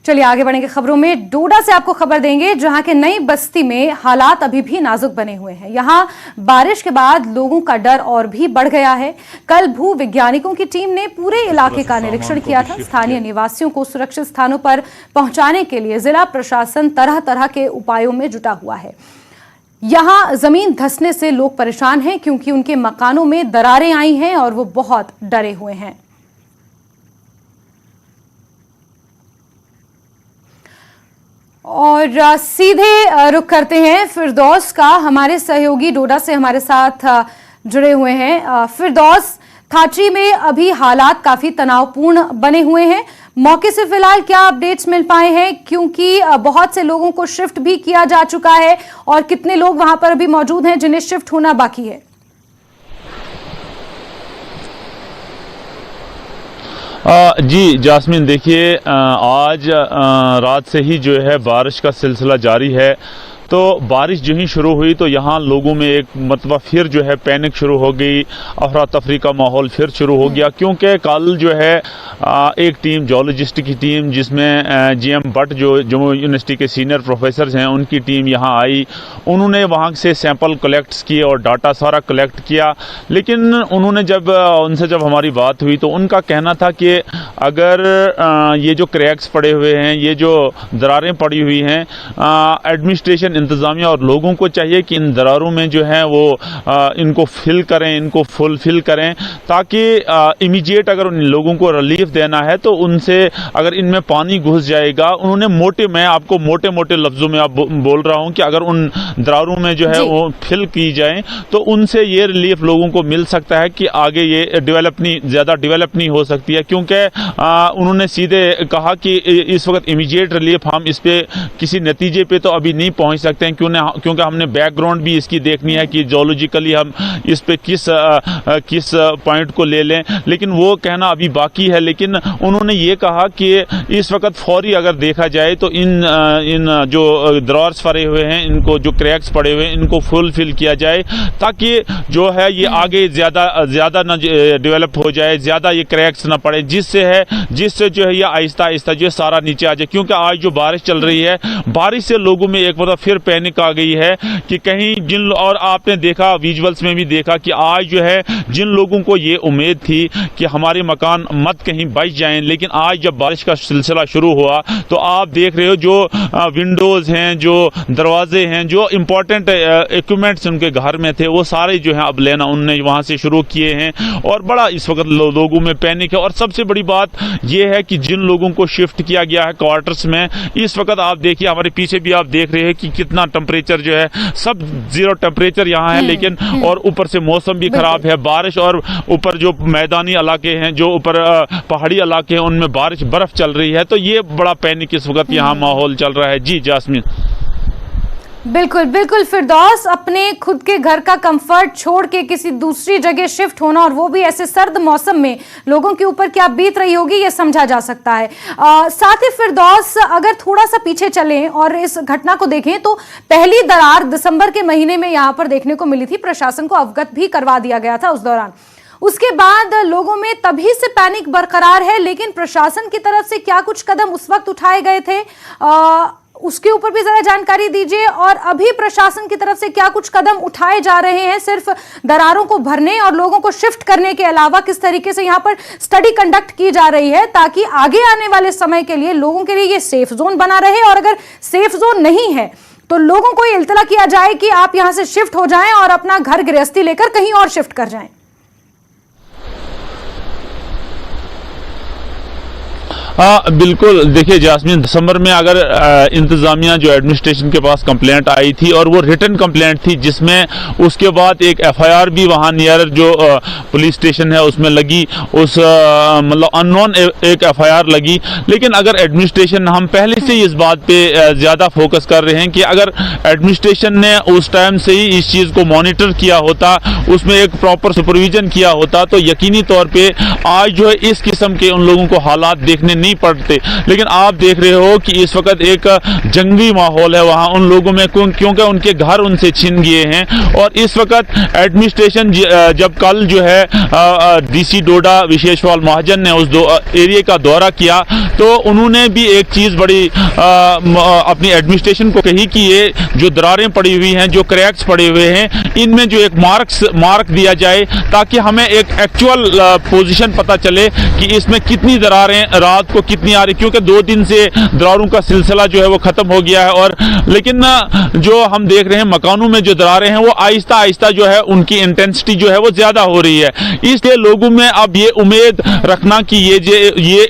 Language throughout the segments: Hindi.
चलिए आगे बढ़ेंगे खबरों में। डोडा से आपको खबर देंगे जहां के नई बस्ती में हालात अभी भी नाजुक बने हुए हैं। यहां बारिश के बाद लोगों का डर और भी बढ़ गया है। कल भू वैज्ञानिकों की टीम ने पूरे इलाके का निरीक्षण किया था। स्थानीय निवासियों को सुरक्षित स्थानों पर पहुंचाने के लिए जिला प्रशासन तरह तरह के उपायों में जुटा हुआ है। यहां जमीन धंसने से लोग परेशान हैं क्योंकि उनके मकानों में दरारें आई हैं और वो बहुत डरे हुए हैं। और सीधे रुख करते हैं फिरदौस का। हमारे सहयोगी डोडा से हमारे साथ जुड़े हुए हैं। फिरदौस, थाची में अभी हालात काफी तनावपूर्ण बने हुए हैं। मौके से फिलहाल क्या अपडेट्स मिल पाए हैं, क्योंकि बहुत से लोगों को शिफ्ट भी किया जा चुका है, और कितने लोग वहां पर अभी मौजूद हैं जिन्हें शिफ्ट होना बाकी है? जी जास्मीन, देखिए आज रात से ही जो है बारिश का सिलसिला जारी है। तो बारिश जो ही शुरू हुई तो यहाँ लोगों में एक मतलब फिर जो है पैनिक शुरू हो गई, अफरा तफरी का माहौल फिर शुरू हो गया। क्योंकि कल जो है एक टीम जोलॉजिस्ट की टीम जिसमें जीएम भट्ट जो जम्मू यूनिवर्सिटी के सीनियर प्रोफेसर हैं उनकी टीम यहाँ आई। उन्होंने वहाँ से सैंपल कलेक्ट किए और डाटा सारा कलेक्ट किया। लेकिन उन्होंने उनसे जब हमारी बात हुई तो उनका कहना था कि अगर ये जो क्रैक्स पड़े हुए हैं, ये जो दरारें पड़ी हुई हैं, एडमिनिस्ट्रेशन इंतजामिया और लोगों को चाहिए कि इन दरारों में जो है वो इनको फिल करें, इनको फुलफिल करें, ताकि इमीडिएट अगर उन लोगों को रिलीफ देना है तो उनसे अगर इनमें पानी घुस जाएगा, उन्होंने मैं आपको मोटे मोटे लफ्जों में आप बोल रहा हूं कि अगर उन दरारों में जो है वो फिल की जाए तो उनसे ये रिलीफ लोगों को मिल सकता है कि आगे ये ज़्यादा डेवलप नहीं हो सकती है। क्योंकि उन्होंने सीधे कहा कि इस वक्त इमीडिएट रिलीफ हम इस पे किसी नतीजे पे तो अभी नहीं पहुंच सकते हैं, क्योंकि हमने बैकग्राउंड भी इसकी देखनी है कि जोलॉजिकली हम इस पे किस पॉइंट को ले लें। लेकिन वो कहना अभी बाकी है। लेकिन उन्होंने ये कहा कि इस वक्त फौरी अगर देखा जाए तो इन जो दरार्स पड़े हुए हैं, इनको जो क्रैक्स पड़े हुए हैं, इनको फुलफिल किया जाए ताकि जो है ये आगे ज़्यादा ना डेवलप हो जाए, ज़्यादा ये क्रैक्स ना पड़े, जिससे जो है ये आहिस्ता आहिस्ता जो सारा नीचे आ जाए। क्योंकि आज जो बारिश चल रही है, बारिश से लोगों में एक मतलब फिर पैनिक आ गई है कि कहीं और आपने देखा विजुअल्स में भी देखा कि आज जो है जिन लोगों को ये उम्मीद थी कि हमारे मकान मत कहीं बच जाएं, लेकिन आज जब बारिश का सिलसिला शुरू हुआ तो आप देख रहे हो जो विंडोज हैं, जो दरवाजे हैं, जो इंपॉर्टेंट इक्विपमेंट्स उनके घर में थे, वो सारे जो है अब लेना उनने वहां से शुरू किए हैं। और बड़ा इस वक्त लोगों में पैनिक है। और सबसे बड़ी बात यह है कि जिन लोगों को शिफ्ट किया गया है क्वार्टर्स में, इस वक्त आप देखिए हमारे पीछे भी आप देख रहे हैं कि कितना टेम्परेचर जो है, सब 0 टेम्परेचर यहाँ है। लेकिन और ऊपर से मौसम भी खराब है, बारिश, और ऊपर जो मैदानी इलाके हैं, जो ऊपर पहाड़ी इलाके हैं, उनमें बारिश बर्फ चल रही है। तो ये बड़ा पैनिक इस वक्त यहाँ माहौल चल रहा है। जी जास्मीन। बिल्कुल बिल्कुल फिरदौस, अपने खुद के घर का कंफर्ट छोड़ के किसी दूसरी जगह शिफ्ट होना, और वो भी ऐसे सर्द मौसम में, लोगों के ऊपर क्या बीत रही होगी ये समझा जा सकता है। साथ ही फिरदौस, अगर थोड़ा सा पीछे चलें और इस घटना को देखें तो पहली दरार दिसंबर के महीने में यहां पर देखने को मिली थी। प्रशासन को अवगत भी करवा दिया गया था उस दौरान। उसके बाद लोगों में तभी से पैनिक बरकरार है। लेकिन प्रशासन की तरफ से क्या कुछ कदम उस वक्त उठाए गए थे, उसके ऊपर भी जरा जानकारी दीजिए। और अभी प्रशासन की तरफ से क्या कुछ कदम उठाए जा रहे हैं, सिर्फ दरारों को भरने और लोगों को शिफ्ट करने के अलावा किस तरीके से यहाँ पर स्टडी कंडक्ट की जा रही है ताकि आगे आने वाले समय के लिए लोगों के लिए ये सेफ जोन बना रहे, और अगर सेफ जोन नहीं है तो लोगों को ये इल्तला किया जाए कि आप यहाँ से शिफ्ट हो जाएं और अपना घर गृहस्थी लेकर कहीं और शिफ्ट कर जाएं? बिल्कुल। देखिए जास्मीन, दिसंबर में अगर इंतजामिया जो एडमिनिस्ट्रेशन के पास कंप्लेंट आई थी, और वो रिटन कंप्लेंट थी, जिसमें उसके बाद एक एफआईआर भी वहाँ नियर जो पुलिस स्टेशन है उसमें लगी, उस मतलब अननोन एक एफआईआर लगी। लेकिन अगर एडमिनिस्ट्रेशन, हम पहले से ही इस बात पे ज़्यादा फोकस कर रहे हैं कि अगर एडमिनिस्ट्रेशन ने उस टाइम से ही इस चीज़ को मॉनिटर किया होता, उसमें एक प्रॉपर सुपरविजन किया होता, तो यकीनी तौर पर आज जो है इस किस्म के उन लोगों को हालात देखने नहीं पड़ते। लेकिन आप देख रहे हो कि इस वक्त एक जंगी माहौल है वहां उन लोगों में, क्योंकि उनके घर उनसे छीन गए हैं। और इस वक्त एडमिनिस्ट्रेशन जब कल जो है है डीसी डोडा विशेषपाल महाजन ने उस एरिया का दौरा किया, तो उन्होंने भी एक चीज़ बड़ी अपनी एडमिनिस्ट्रेशन को कही कि ये जो दरारें पड़ी हुई हैं, जो क्रैक्स पड़े हुए हैं, इनमें जो एक मार्क दिया जाए ताकि हमें एक एक्चुअल पोजीशन पता चले कि इसमें कितनी दरारें रात को कितनी आ रही, क्योंकि 2 दिन से दरारों का सिलसिला जो है वो ख़त्म हो गया है। और लेकिन जो हम देख रहे हैं मकानों में जो दरारें हैं वो आहिस्ता आहिस्ता जो है उनकी इंटेंसिटी जो है वो ज़्यादा हो रही है। इसलिए लोगों में अब ये उम्मीद रखना कि ये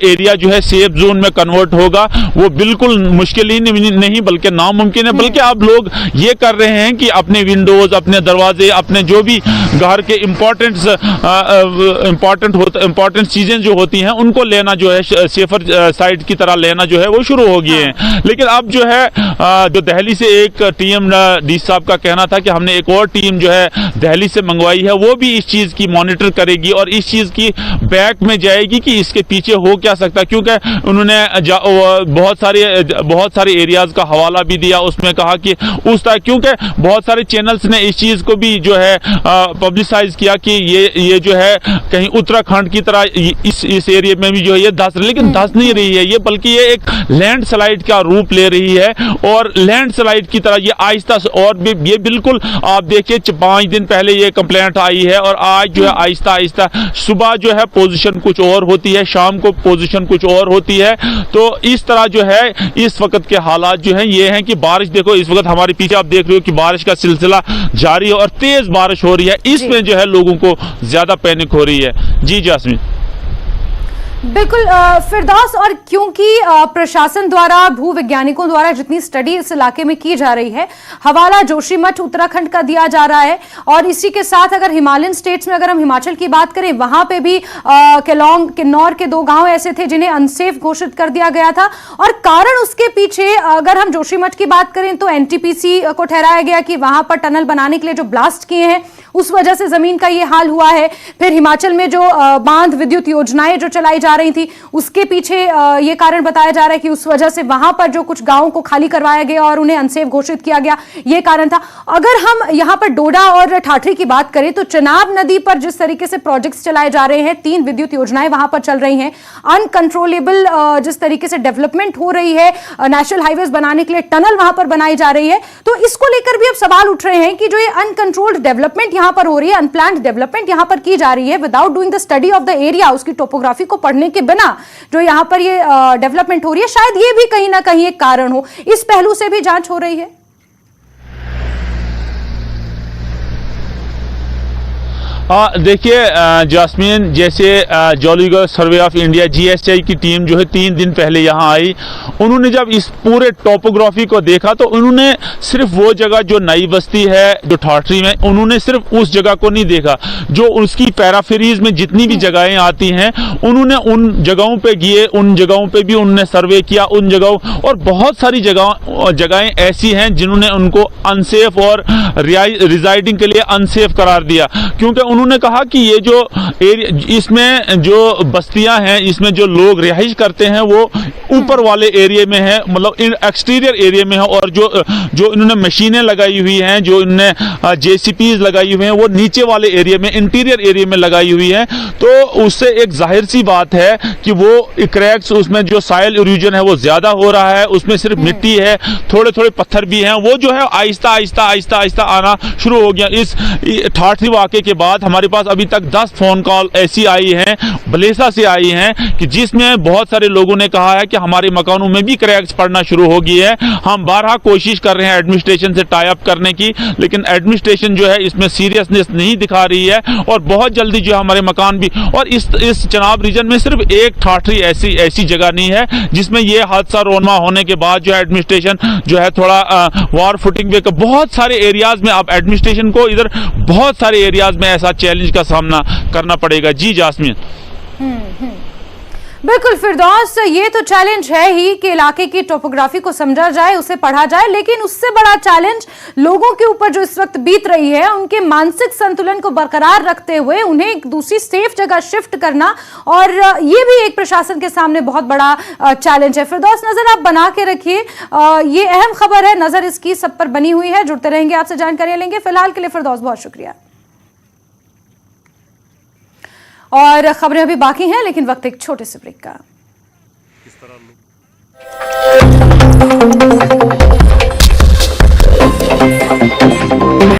एरिया जो है सेफ जोन में कन्वर्ट होगा वो बिल्कुल मुश्किल ही नहीं बल्कि नामुमकिन है। बल्कि अब लोग ये कर रहे हैं कि अपने विंडोज, अपने दरवाजे, अपने जो भी घर के इंपॉर्टेंट चीजें जो होती हैं उनको लेना जो है सेफर साइड की तरह लेना जो है वो शुरू हो गए हैं। लेकिन अब जो है जो दिल्ली से एक टीम डी साहब का कहना था कि हमने एक और टीम जो है दिल्ली से मंगवाई है, वो भी इस चीज की मॉनिटर करेगी और इस चीज की बैक में जाएगी कि इसके पीछे हो क्या सकता है। क्योंकि उन्होंने बहुत सारे एरियाज का हवाला भी दिया, उसमें कहा कि उस तरह, क्योंकि बहुत सारे चैनल्स ने इस चीज को भी जो है पब्लिसाइज किया कि ये जो है कहीं उत्तराखंड की तरह इस एरिया में भी जो है ये धस, लेकिन धस नहीं रही है ये, बल्कि ये एक लैंडस्लाइड का रूप ले रही है और लैंडस्लाइड की तरह ये आहिस्ता और भी ये बिल्कुल आप देखिए 5 दिन पहले ये कंप्लेंट आई है और आज जो है आहिस्ता आहिस्ता सुबह जो है पोजीशन कुछ और होती है, शाम को पोजीशन कुछ और होती है। तो इस तरह जो है इस वक्त के हालात जो है ये हैं कि बारिश, देखो इस वक्त हमारे पीछे आप देख रहे हो कि बारिश का सिलसिला जारी है और तेज बारिश हो रही है, इसमें जो है लोगों को ज्यादा पैनिक हो रही है। जी जास्मीन। बिल्कुल फिरदौस, और क्योंकि प्रशासन द्वारा, भूवैज्ञानिकों द्वारा जितनी स्टडी इस इलाके में की जा रही है, हवाला जोशीमठ उत्तराखंड का दिया जा रहा है और इसी के साथ अगर हिमालयन स्टेट्स में अगर हम हिमाचल की बात करें, वहां पे भी केलोंग, किन्नौर के 2 गांव ऐसे थे जिन्हें अनसेफ घोषित कर दिया गया था। और कारण उसके पीछे अगर हम जोशीमठ की बात करें तो एनटीपीसी को ठहराया गया कि वहां पर टनल बनाने के लिए जो ब्लास्ट किए हैं उस वजह से जमीन का ये हाल हुआ है। फिर हिमाचल में जो बांध विद्युत योजनाएं जो चलाई जा रही थी उसके पीछे ये कारण बताया जा रहा है कि उस वजह से वहां पर जो कुछ गांवों को खाली करवाया गया और उन्हें अनसेफ घोषित किया गया, ये कारण था। अगर हम यहां पर डोडा और ठाठरी की बात करें तो चिनाब नदी पर जिस तरीके से प्रोजेक्ट्स चलाए जा रहे हैं, 3 विद्युत योजनाएं वहां पर चल रही हैं, अनकंट्रोलेबल जिस तरीके से डेवलपमेंट हो रही है, नेशनल हाईवेज बनाने के लिए टनल वहां पर बनाई जा रही है, तो इसको लेकर भी अब सवाल उठ रहे हैं कि जो ये अनकंट्रोल्ड डेवलपमेंट यहां पर हो रही है, अनप्लान्ड डेवलपमेंट यहां पर की जा रही है without doing the study of the area, उसकी टोपोग्राफी को पढ़ने के बिना जो यहां पर ये डेवलपमेंट हो रही है, शायद ये भी कहीं ना कहीं एक कारण हो। इस पहलू से भी जांच हो रही है। देखिए जास्मीन, जैसे geological survey of India GSI की टीम जो है 3 दिन पहले यहाँ आई, उन्होंने जब इस पूरे टोपोग्राफी को देखा तो उन्होंने सिर्फ वो जगह जो नई बस्ती है जो ठाठरी में, उन्होंने सिर्फ उस जगह को नहीं देखा, जो उसकी पैराफेरीज में जितनी भी जगहें आती हैं उन्होंने उन जगहों पे गए, उन जगहों पे भी उन्होंने सर्वे किया, उन जगहों, और बहुत सारी जगहें ऐसी हैं जिन्होंने उनको अनसेफ और रिजाइडिंग के लिए अनसेफ करार दिया। क्योंकि उन्होंने कहा कि ये जो एरिया, इसमें जो बस्तियां हैं, इसमें जो लोग रिहाइश करते हैं वो ऊपर वाले एरिया में है, मतलब एक्सटीरियर एरिया में है, और जो इन्होंने मशीनें लगाई हुई हैं, जो इन्होंने जेसीपीज लगाई हुई हैं, वो नीचे वाले एरिया में, इंटीरियर एरिया में लगाई हुई हैं। तो उससे एक जाहिर सी बात है कि वो क्रैक्स, उसमें जो सॉइल इरोजन है वो ज्यादा हो रहा है, उसमें सिर्फ मिट्टी है, थोड़े थोड़े पत्थर भी हैं, वो जो है आहिस्ता आहिस्ता आहिस्ता आहिस्ता आना शुरू हो गया। इस ठाठरी वाक़े के बाद हमारे पास अभी तक 10 फोन कॉल ऐसी आई हैं, बलेसा से आई हैं, कि जिसमें बहुत सारे लोगों ने कहा है कि हमारे मकानों में भी क्रैक्स पड़ना शुरू हो गई है। हम बारहा कोशिश कर रहे हैं एडमिनिस्ट्रेशन से टाई अप करने की, लेकिन एडमिनिस्ट्रेशन जो है इसमें सीरियसनेस नहीं दिखा रही है, और बहुत जल्दी जो है हमारे मकान भी, और इस चनाब रीजन में सिर्फ एक ठाठरी ऐसी जगह नहीं है जिसमें ये हादसा रोनमा होने के बाद जो है एडमिनिस्ट्रेशन जो है थोड़ा वार फुटिंग पे, बहुत सारे एरियाज में अब एडमिनिस्ट्रेशन को इधर बहुत सारे एरियाज में ऐसा चैलेंज का सामना करना पड़ेगा। जी जास्मीन। बिल्कुल फिरदौस, ये तो चैलेंज है ही कि इलाके की टोपोग्राफी को समझा जाए, उसे पढ़ा जाए, लेकिन उससे बड़ा चैलेंज लोगों के ऊपर जो इस वक्त बीत रही है, उनके मानसिक संतुलन को बरकरार रखते हुए उन्हें एक दूसरी सेफ जगह शिफ्ट करना, और ये भी एक प्रशासन के सामने बहुत बड़ा चैलेंज है। फिरदौस, नजर आप बना के रखिए, ये अहम खबर है, नजर इसकी सब पर बनी हुई है, जुड़ते रहेंगे, आपसे जानकारियां लेंगे। फिलहाल के लिए फिरदौस बहुत शुक्रिया। और खबरें अभी बाकी हैं, लेकिन वक्त एक छोटे से ब्रेक का।